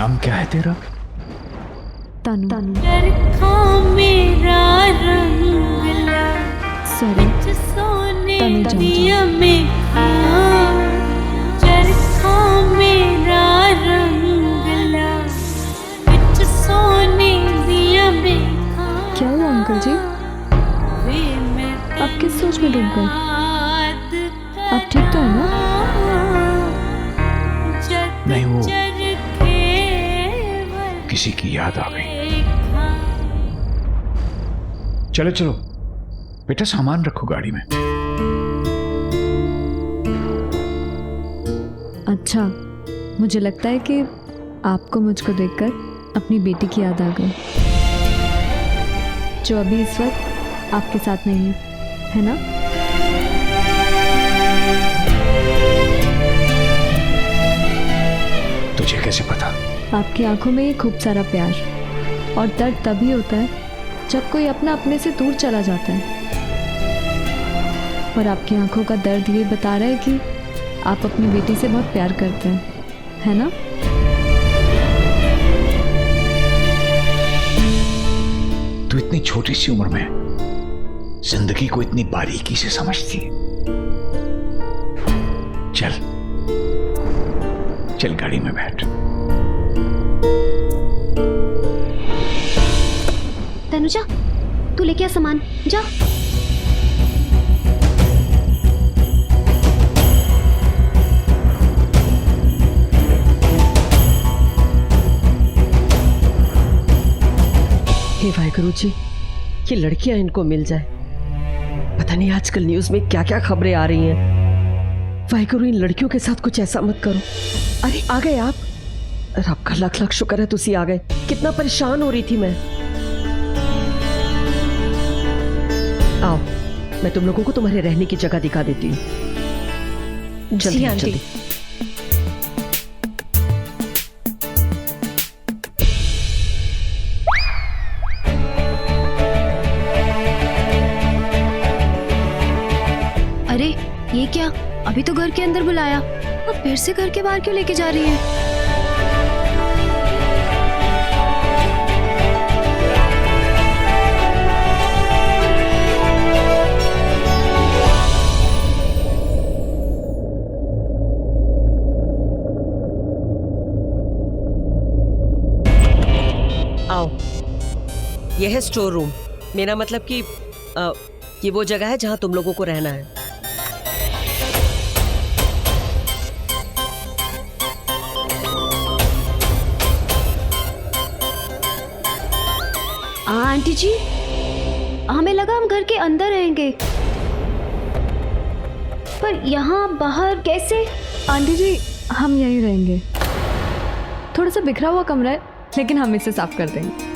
नाम क्या है तेरा? तनु। चरखा मेरा रंगला, सॉरी, सोने तनु जान। दिया में चरखा मेरा रंगला, बिच सोने दिया में। क्या हुआ अंकल जी? आप किस सोच में डूब गए? आप ठीक तो है ना? नहीं, वो किसी की याद आ गई। चलो चलो बेटा, सामान रखो गाड़ी में। अच्छा, मुझे लगता है कि आपको मुझको देखकर अपनी बेटी की याद आ गई, जो अभी इस वक्त आपके साथ नहीं है ना? तुझे कैसे पता? आपकी आंखों में ये खूब सारा प्यार और दर्द तभी होता है जब कोई अपना अपने से दूर चला जाता है। और आपकी आंखों का दर्द ये बता रहा है कि आप अपनी बेटी से बहुत प्यार करते हैं, है ना? तू इतनी छोटी सी उम्र में जिंदगी को इतनी बारीकी से समझती है। चल चल गाड़ी में बैठ। तनुजा, तू लेके आ सामान, जा। हे वाहिगुरु जी, ये लड़कियां इनको मिल जाए। पता नहीं आजकल न्यूज में क्या क्या खबरें आ रही हैं। वाहिगुरु, इन लड़कियों के साथ कुछ ऐसा मत करो। अरे आ गए आप? रब का लख लख शुक्र है तुसी आ गए। कितना परेशान हो रही थी मैं। आओ, मैं तुम लोगों को तुम्हारे रहने की जगह दिखा देती हूँ। जल्दी जल्दी। अरे ये क्या, अभी तो घर के अंदर बुलाया, अब फिर से घर के बाहर क्यों लेके जा रही है? आओ, यह है स्टोर रूम। मेरा मतलब कि ये वो जगह है जहां तुम लोगों को रहना है। आंटी जी, हमें लगा हम घर के अंदर रहेंगे, पर यहाँ बाहर कैसे? आंटी जी, हम यहीं रहेंगे। थोड़ा सा बिखरा हुआ कमरा है, लेकिन हम इसे साफ कर देंगे।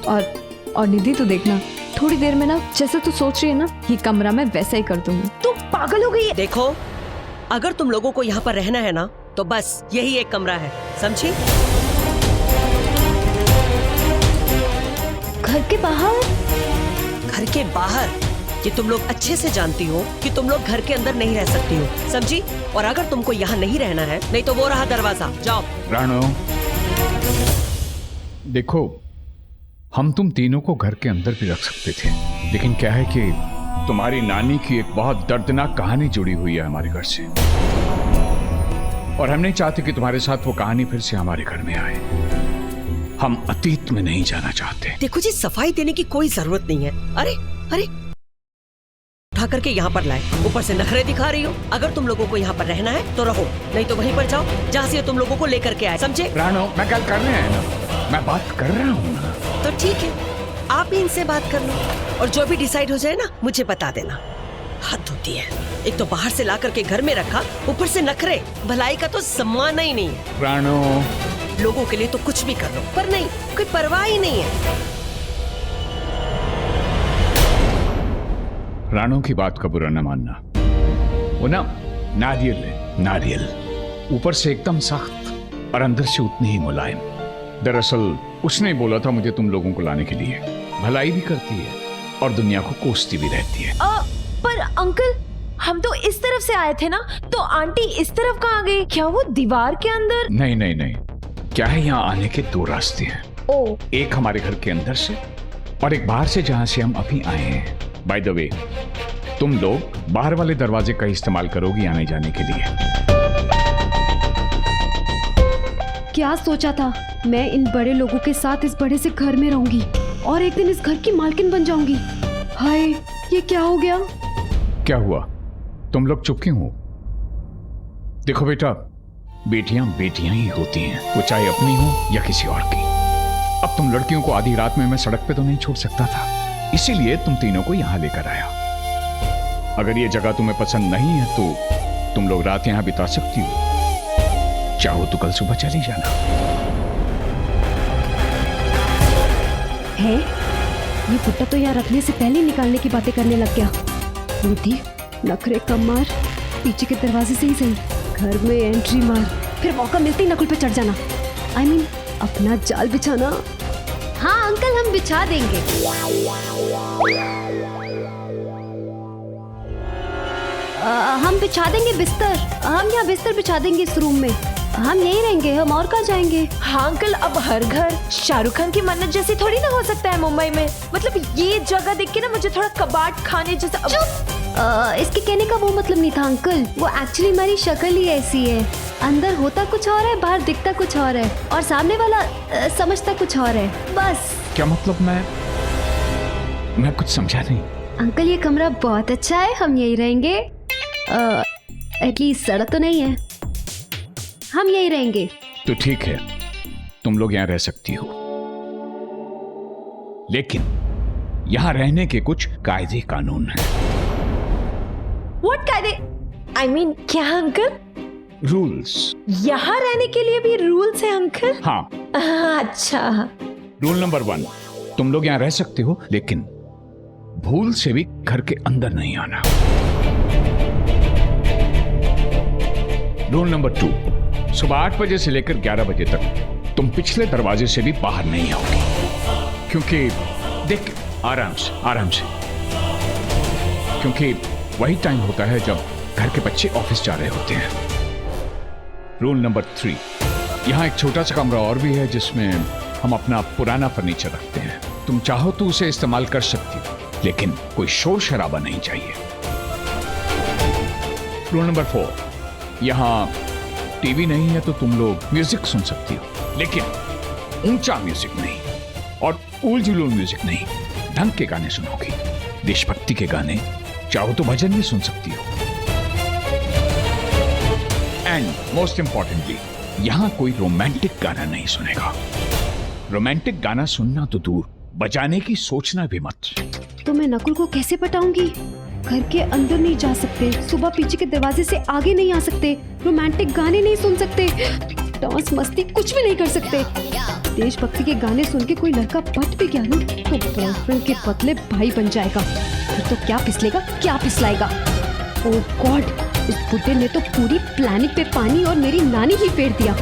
और निधि, तू देखना, थोड़ी देर में ना, जैसे तू सोच रही है ना, ये कमरा मैं वैसा ही कर दूंगी। तू पागल हो गई है? देखो, अगर तुम लोगों को यहाँ पर रहना है ना, तो बस यही एक कमरा है, समझी? घर के बाहर? घर के बाहर ये तुम लोग अच्छे से जानती हो कि तुम लोग घर के अंदर नहीं रह सकती हो, समझी? और अगर तुमको यहाँ नहीं रहना है, नहीं तो वो रहा दरवाजा, जाओ। राणो, देखो, हम तुम तीनों को घर के अंदर भी रख सकते थे, लेकिन क्या है कि तुम्हारी नानी की एक बहुत दर्दनाक कहानी जुड़ी हुई है हमारे घर से, और हम नहीं चाहते कि तुम्हारे साथ वो कहानी फिर से हमारे घर में आए। हम अतीत में नहीं जाना चाहते। देखो जी, सफाई देने की कोई जरूरत नहीं है। अरे अरे, उठा करके यहाँ पर लाए, ऊपर से नखरे दिखा रही हो। अगर तुम लोगों को यहाँ पर रहना है तो रहो, नहीं तो वहीं पर जाओ जहाँ से तुम लोगों को लेकर के आए, समझे? राणो, मैं कल करने आया ना, मैं बात कर रहा हूँ ना। तो ठीक है, आप भी इनसे बात कर लो, और जो भी डिसाइड हो जाए ना, मुझे बता देना। हद होती है, एक तो बाहर से ला करके घर में रखा, ऊपर से नखरे। भलाई का तो सम्मान ही नहीं है। राणो, लोगों के लिए तो कुछ भी कर लो, पर नहीं, कोई परवाह ही नहीं है। राणो की बात का बुरा न मानना, वो ना नारियल है, नारियल, ऊपर से एकदम सख्त और अंदर से उतनी ही मुलायम। दरअसल उसने ही बोला था मुझे तुम लोगों को लाने के लिए। भलाई भी करती है और दुनिया को कोसती भी रहती है। पर अंकल, हम तो इस तरफ से आए थे ना, तो आंटी इस तरफ कहाँ गई? क्या वो दीवार के अंदर? नहीं नहीं नहीं, क्या है, यहाँ आने के दो रास्ते हैं। ओ, एक हमारे घर के अंदर से और एक बाहर से, जहां से हम अभी आए हैं। बाय द वे, तुम लोग बाहर वाले दरवाजे का इस्तेमाल करोगी आने जाने के लिए। क्या सोचा था, मैं इन बड़े लोगों के साथ इस बड़े से घर में रहूंगी और एक दिन इस घर की मालकिन बन जाऊंगी। हाय, ये क्या हो गया? क्या हुआ, तुम लोग चुप क्यों हो? देखो बेटा, बेटियां बेटियां ही होती हैं, वो चाहे अपनी हो या किसी और की। अब तुम लड़कियों को आधी रात में मैं सड़क पे तो नहीं छोड़ सकता था, इसीलिए तुम तीनों को यहां लेकर आया। अगर ये जगह तुम्हें पसंद नहीं है तो तुम लोग रात यहां बिता सकती हो, चाहो तो कल सुबह चली जाना। है, ये बुट्टा तो यहाँ रखने से पहले निकालने की बातें करने लग गया। बुद्धि, नखरे कम मार, पीछे के दरवाजे से ही सही घर में एंट्री मार, फिर मौका मिलते ही नकुल पे चढ़ जाना। I mean, अपना जाल बिछाना। हाँ अंकल, हम बिछा देंगे। हम बिछा देंगे बिस्तर, हम यहाँ बिस्तर बिछा देंगे इस रूम में। हम यही रहेंगे, हम और कहाँ जाएंगे? हाँ अंकल, अब हर घर शाहरुख खान की मन्नत जैसी थोड़ी ना हो सकता है मुंबई में। मतलब ये जगह देख के ना मुझे थोड़ा कबाड़ खाने जैसा। इसके कहने का वो मतलब नहीं था अंकल, वो एक्चुअली हमारी शक्ल ही ऐसी है। अंदर होता कुछ और है, बाहर दिखता कुछ और है, और सामने वाला समझता कुछ और है, बस। क्या मतलब? मैं कुछ समझा नहीं। अंकल, ये कमरा बहुत अच्छा है, हम यही रहेंगे। एटलीस्ट सड़क तो नहीं है, हम यही रहेंगे। तो ठीक है, तुम लोग यहाँ रह सकती हो, लेकिन यहाँ रहने के कुछ कायदे कानून हैं। व्हाट कायदे? I mean, क्या अंकल? रूल्स। यहाँ रहने के लिए भी रूल्स है अंकल? हाँ। अच्छा। रूल नंबर 1, तुम लोग यहाँ रह सकते हो, लेकिन भूल से भी घर के अंदर नहीं आना। रूल नंबर 2, सुबह 8 बजे से लेकर 11 बजे तक तुम पिछले दरवाजे से भी बाहर नहीं आओगे, क्योंकि देख, आराम से, क्योंकि वही टाइम होता है जब घर के बच्चे ऑफिस जा रहे होते हैं। रूल नंबर 3, यहाँ एक छोटा सा कमरा और भी है जिसमें हम अपना पुराना फर्नीचर रखते हैं। तुम चाहो तो उसे इस्तेमाल कर सकती हो, लेकिन कोई शोर शराबा नहीं चाहिए। रूल नंबर 4, यहाँ टीवी नहीं है तो तुम लोग म्यूजिक सुन सकती हो, लेकिन ऊंचा म्यूजिक नहीं और उल जुलूल म्यूजिक नहीं, ढंग के गाने सुनोगी, देशभक्ति के गाने, चाहो तो भजन भी सुन सकती हो। एंड मोस्ट इंपॉर्टेंटली, यहाँ कोई रोमांटिक गाना नहीं सुनेगा। रोमांटिक गाना सुनना तो दूर, बजाने की सोचना भी मत। तो मैं नकुल को कैसे पटाऊंगी? घर के अंदर नहीं जा सकते, सुबह पीछे के दरवाजे से आगे नहीं आ सकते, रोमांटिक गाने नहीं सुन सकते, डांस मस्ती कुछ भी नहीं कर सकते। देशभक्ति के गाने सुन के कोई लड़का पट भी गया ना तो बॉयफ्रेंड के बदले भाई बन जाएगा। फिर तो क्या फिसलेगा, क्या फिसलाएगा। ओह गॉड, इस बुड्ढे ने तो पूरी प्लानिंग पे पानी और मेरी नानी ही फेर दिया।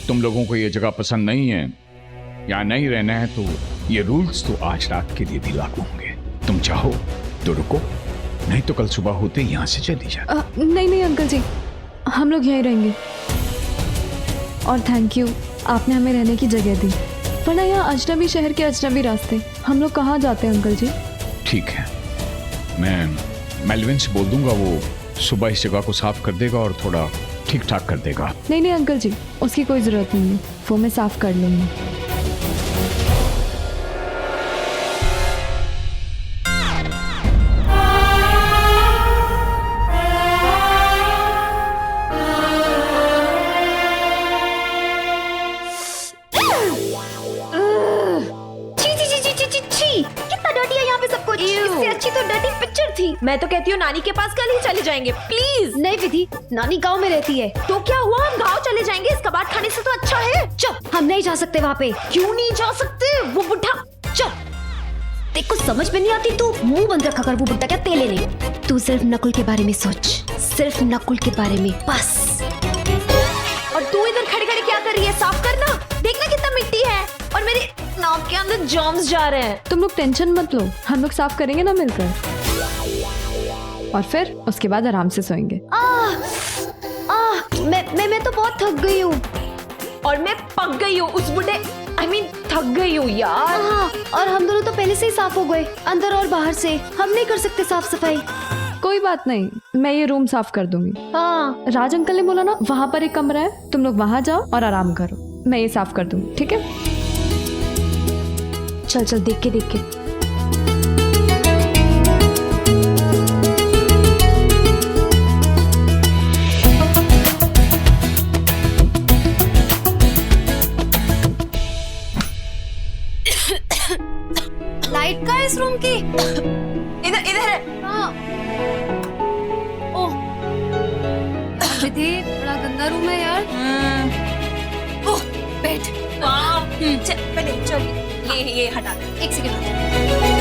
तुम लोगों को ये जगह पसंद नहीं है, यहाँ नहीं रहना है, तो ये रूल्स तो आज रात के लिए भी लागू होंगे। तुम चाहो तो रुको, नहीं तो कल सुबह होते यहाँ से चली जा। नहीं अंकल जी, हम लोग यहीं रहेंगे। और थैंक यू, आपने हमें रहने की जगह दी, वरना यहाँ अजनबी शहर के अजनबी रास्ते, हम लोग कहाँ जाते हैं अंकल जी? ठीक है, मैं मेलविन से बोल दूंगा, वो सुबह इस जगह को साफ कर देगा और थोड़ा ठीक ठाक कर देगा। नहीं अंकल जी, उसकी कोई जरूरत नहीं है, वो मैं साफ कर लूंगी। मैं तो कहती हूँ नानी के पास कल ही चले जाएंगे, प्लीज। नहीं विधि, नानी गांव में रहती है। तो क्या हुआ, हम गांव चले जाएंगे, इस कबाड़ खाने से तो अच्छा है। चुप, हम नहीं जा सकते वहाँ पे। क्यों नहीं जा सकते? वो बुढ़ा। चुप, तेरे को समझ में नहीं आती, तू मुंह बंद रखा कर, वो बुड्ढा क्या तेले नहीं। तू सिर्फ नकुल के बारे में सोच, सिर्फ नकुल के बारे में बस। और तू इधर खड़े खड़े क्या कर रही है? साफ करना, देखना कितना मिट्टी है और मेरे नाक के अंदर जर्म्स जा रहे हैं। तुम लोग टेंशन मत लो, हम लोग साफ करेंगे ना मिलकर, और फिर उसके बाद आराम से सोएंगे। मैं तो बहुत थक गई हूँ। और मैं पक गई हूँ उस बुढ़े थक गई हूँ यार। हाँ, और हम दोनों तो पहले से ही साफ हो गए, अंदर और बाहर से। हम नहीं कर सकते साफ सफाई। कोई बात नहीं, मैं ये रूम साफ कर दूंगी। हाँ, राज अंकल ने बोला ना वहां पर एक कमरा है, तुम लोग वहां जाओ और आराम करो, मैं ये साफ कर दूंगी, ठीक है? चल चल देख के लाइट का है इस रूम की। इधर है। हाँ। ओह, विधि बड़ा गंदा रूम है यार। बैठ। चल पहले चल ये हटा दे। एक सेकंड।